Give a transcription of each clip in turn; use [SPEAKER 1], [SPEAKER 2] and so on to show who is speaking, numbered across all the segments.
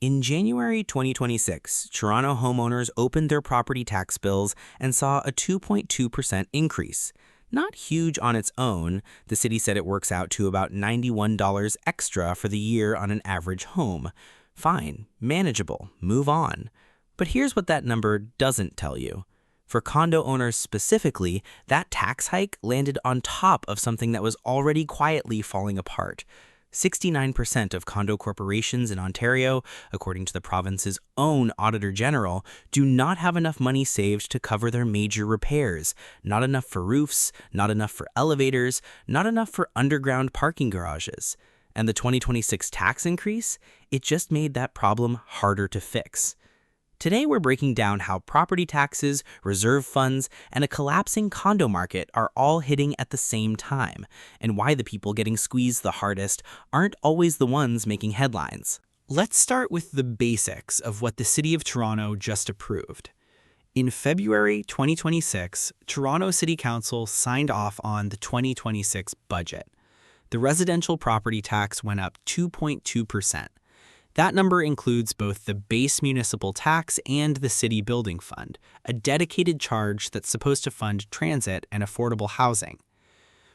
[SPEAKER 1] In January 2026, Toronto homeowners opened their property tax bills and saw a 2.2% increase. Not huge on its own, the city said it works out to about $91 extra for the year on an average home. Fine, manageable, move on. But here's what that number doesn't tell you. For condo owners specifically, that tax hike landed on top of something that was already quietly falling apart. 69% of condo corporations in Ontario, according to the province's own Auditor General, do not have enough money saved to cover their major repairs. Not enough for roofs, not enough for elevators, not enough for underground parking garages. And the 2026 tax increase? It just made that problem harder to fix. Today, we're breaking down how property taxes, reserve funds, and a collapsing condo market are all hitting at the same time, and why the people getting squeezed the hardest aren't always the ones making headlines. Let's start with the basics of what the City of Toronto just approved. In February 2026, Toronto City Council signed off on the 2026 budget. The residential property tax went up 2.2%. That number includes both the base municipal tax and the city building fund, a dedicated charge that's supposed to fund transit and affordable housing.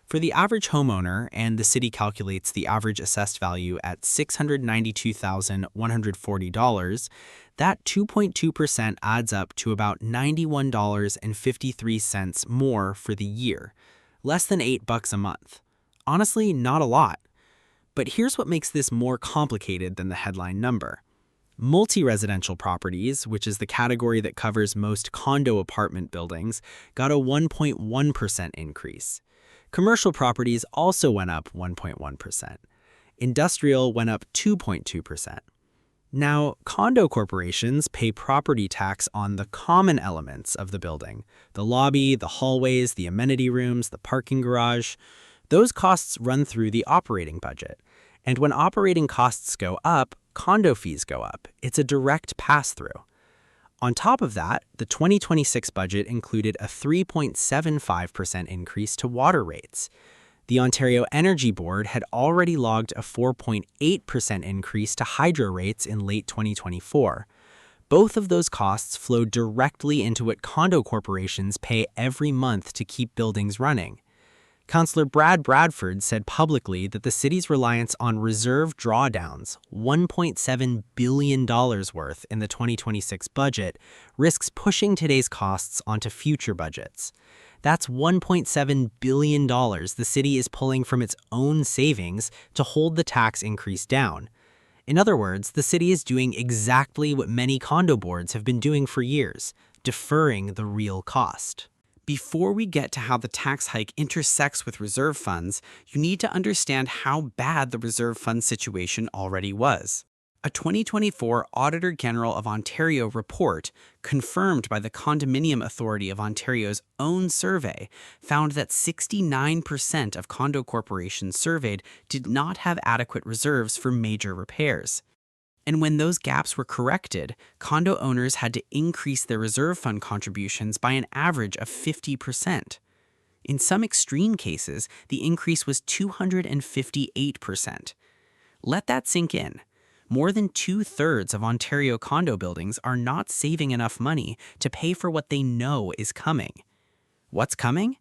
[SPEAKER 1] For the average homeowner, and the city calculates the average assessed value at $692,140, that 2.2% adds up to about $91.53 more for the year, less than $8 a month. Honestly, not a lot. But here's what makes this more complicated than the headline number. Multi-residential properties, which is the category that covers most condo apartment buildings, got a 1.1% increase. Commercial properties also went up 1.1%. Industrial went up 2.2%. Now, condo corporations pay property tax on the common elements of the building: the lobby, the hallways, the amenity rooms, the parking garage. Those costs run through the operating budget. And when operating costs go up, condo fees go up. It's a direct pass-through. On top of that, the 2026 budget included a 3.75% increase to water rates. The Ontario Energy Board had already logged a 4.8% increase to hydro rates in late 2024. Both of those costs flow directly into what condo corporations pay every month to keep buildings running. Councillor Brad Bradford said publicly that the city's reliance on reserve drawdowns, $1.7 billion worth in the 2026 budget, risks pushing today's costs onto future budgets. That's $1.7 billion the city is pulling from its own savings to hold the tax increase down. In other words, the city is doing exactly what many condo boards have been doing for years, deferring the real cost. Before we get to how the tax hike intersects with reserve funds, you need to understand how bad the reserve fund situation already was. A 2024 Auditor General of Ontario report, confirmed by the Condominium Authority of Ontario's own survey, found that 69% of condo corporations surveyed did not have adequate reserves for major repairs. And when those gaps were corrected, condo owners had to increase their reserve fund contributions by an average of 50%. In some extreme cases, the increase was 258%. Let that sink in. More than 2/3 of Ontario condo buildings are not saving enough money to pay for what they know is coming. What's coming?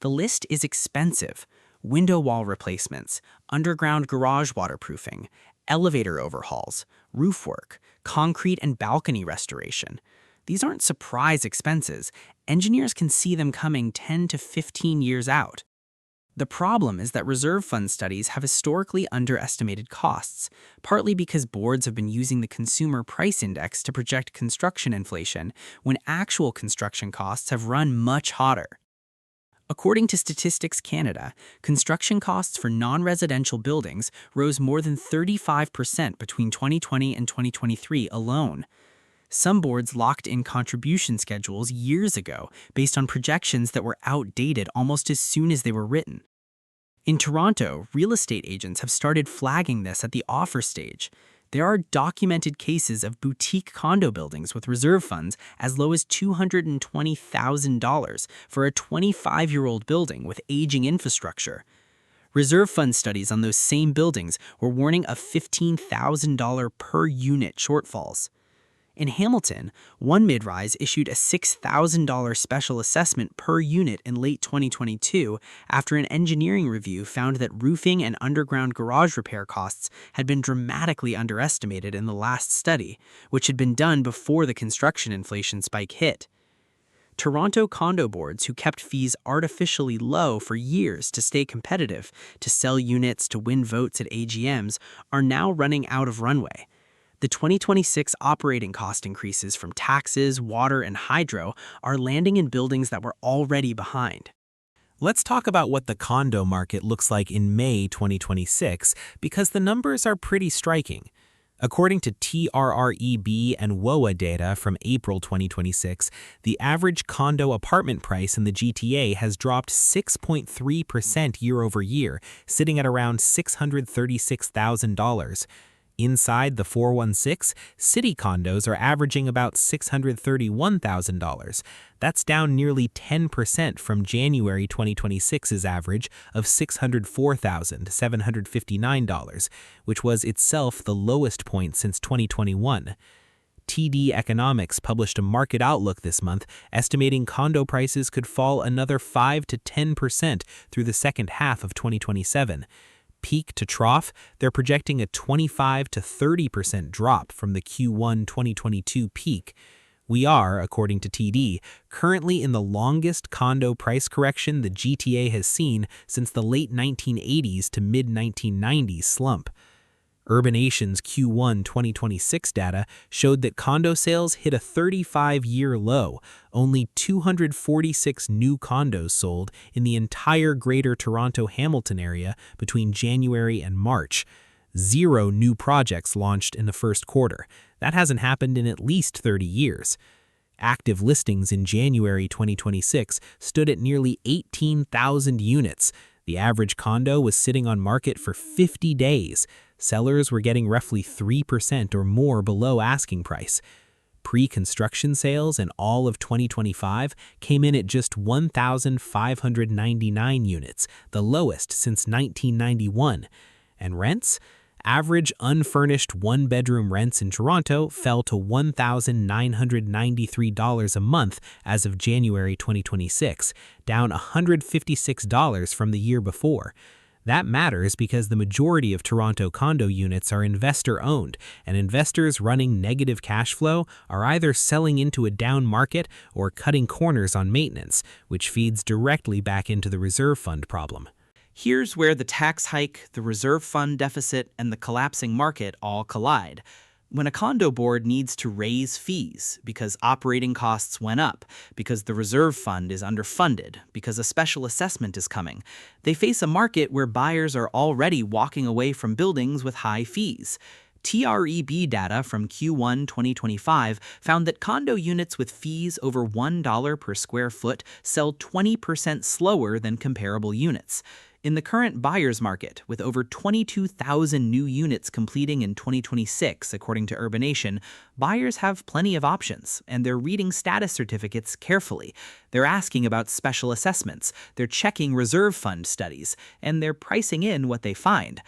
[SPEAKER 1] The list is expensive. Window wall replacements, underground garage waterproofing, elevator overhauls, roof work, concrete and balcony restoration. These aren't surprise expenses. Engineers can see them coming 10 to 15 years out. The problem is that reserve fund studies have historically underestimated costs, partly because boards have been using the Consumer Price Index to project construction inflation when actual construction costs have run much hotter. According to Statistics Canada, construction costs for non-residential buildings rose more than 35% between 2020 and 2023 alone. Some boards locked in contribution schedules years ago based on projections that were outdated almost as soon as they were written. In Toronto, real estate agents have started flagging this at the offer stage. There are documented cases of boutique condo buildings with reserve funds as low as $220,000 for a 25-year-old building with aging infrastructure. Reserve fund studies on those same buildings were warning of $15,000 per unit shortfalls. In Hamilton, one mid-rise issued a $6,000 special assessment per unit in late 2022 after an engineering review found that roofing and underground garage repair costs had been dramatically underestimated in the last study, which had been done before the construction inflation spike hit. Toronto condo boards, who kept fees artificially low for years to stay competitive, to sell units, to win votes at AGMs, are now running out of runway. The 2026 operating cost increases from taxes, water, and hydro are landing in buildings that were already behind.
[SPEAKER 2] Let's talk about what the condo market looks like in May 2026, because the numbers are pretty striking. According to TRREB and WOA data from April 2026, the average condo apartment price in the GTA has dropped 6.3% year over year, sitting at around $636,000. Inside the 416, city condos are averaging about $631,000. That's down nearly 10% from January 2026's average of $604,759, which was itself the lowest point since 2021. TD Economics published a market outlook this month, estimating condo prices could fall another 5 to 10% through the second half of 2027. Peak to trough, they're projecting a 25 to 30% drop from the Q1 2022 peak. We are, according to TD, currently in the longest condo price correction the GTA has seen since the late 1980s to mid-1990s slump. Urbanation's Q1 2026 data showed that condo sales hit a 35-year low. Only 246 new condos sold in the entire Greater Toronto-Hamilton area between January and March. 0 new projects launched in the first quarter. That hasn't happened in at least 30 years. Active listings in January 2026 stood at nearly 18,000 units. The average condo was sitting on market for 50 days. Sellers were getting roughly 3% or more below asking price. Pre-construction sales in all of 2025 came in at just 1,599 units, the lowest since 1991. And rents? Average unfurnished one-bedroom rents in Toronto fell to $1,993 a month as of January 2026, down $156 from the year before. That matters because the majority of Toronto condo units are investor-owned, and investors running negative cash flow are either selling into a down market or cutting corners on maintenance, which feeds directly back into the reserve fund problem.
[SPEAKER 1] Here's where the tax hike, the reserve fund deficit, and the collapsing market all collide. When a condo board needs to raise fees because operating costs went up, because the reserve fund is underfunded, because a special assessment is coming, they face a market where buyers are already walking away from buildings with high fees. TREB data from Q1 2025 found that condo units with fees over $1 per square foot sell 20% slower than comparable units. In the current buyer's market, with over 22,000 new units completing in 2026, according to Urbanation, buyers have plenty of options, and they're reading status certificates carefully. They're asking about special assessments, they're checking reserve fund studies, and they're pricing in what they find.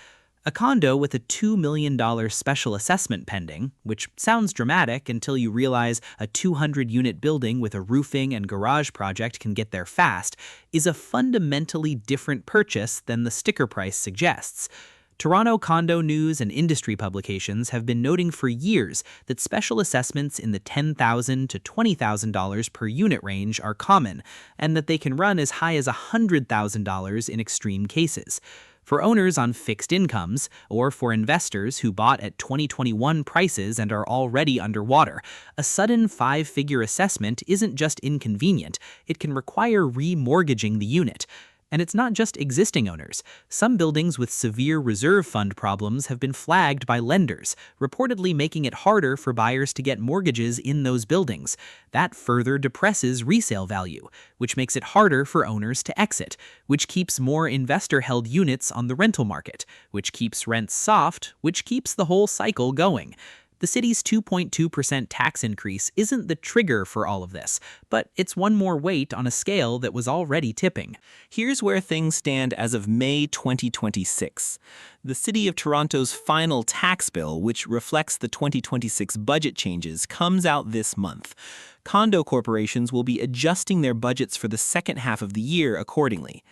[SPEAKER 1] A condo with a $2 million special assessment pending, which sounds dramatic until you realize a 200-unit building with a roofing and garage project can get there fast, is a fundamentally different purchase than the sticker price suggests. Toronto condo news and industry publications have been noting for years that special assessments in the $10,000 to $20,000 per unit range are common, and that they can run as high as $100,000 in extreme cases. For owners on fixed incomes, or for investors who bought at 2021 prices and are already underwater, a sudden 5-figure assessment isn't just inconvenient, it can require remortgaging the unit. And it's not just existing owners. Some buildings with severe reserve fund problems have been flagged by lenders, reportedly making it harder for buyers to get mortgages in those buildings. That further depresses resale value, which makes it harder for owners to exit, which keeps more investor-held units on the rental market, which keeps rents soft, which keeps the whole cycle going.
[SPEAKER 2] The city's 2.2% tax increase isn't the trigger for all of this, but it's one more weight on a scale that was already tipping. Here's where things stand as of May 2026. The City of Toronto's final tax bill, which reflects the 2026 budget changes, comes out this month. Condo corporations will be adjusting their budgets for the second half of the year accordingly.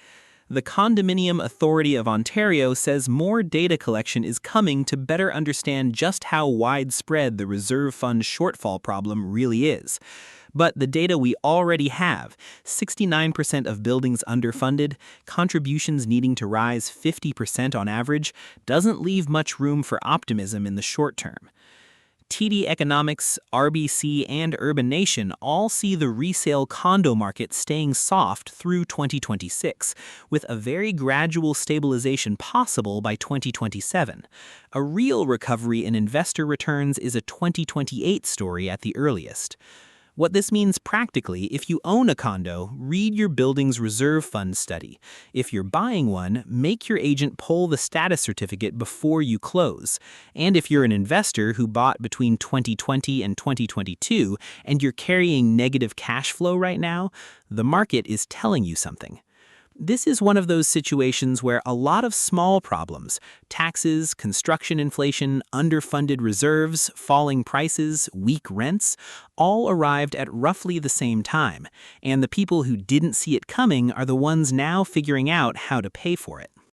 [SPEAKER 2] The Condominium Authority of Ontario says more data collection is coming to better understand just how widespread the reserve fund shortfall problem really is. But the data we already have, 69% of buildings underfunded, contributions needing to rise 50% on average, doesn't leave much room for optimism in the short term. TD Economics, RBC, and Urban Nation all see the resale condo market staying soft through 2026, with a very gradual stabilization possible by 2027. A real recovery in investor returns is a 2028 story at the earliest. What this means practically, if you own a condo, read your building's reserve fund study. If you're buying one, make your agent pull the status certificate before you close. And if you're an investor who bought between 2020 and 2022 and you're carrying negative cash flow right now, the market is telling you something. This is one of those situations where a lot of small problems, taxes, construction inflation, underfunded reserves, falling prices, weak rents, all arrived at roughly the same time, and the people who didn't see it coming are the ones now figuring out how to pay for it.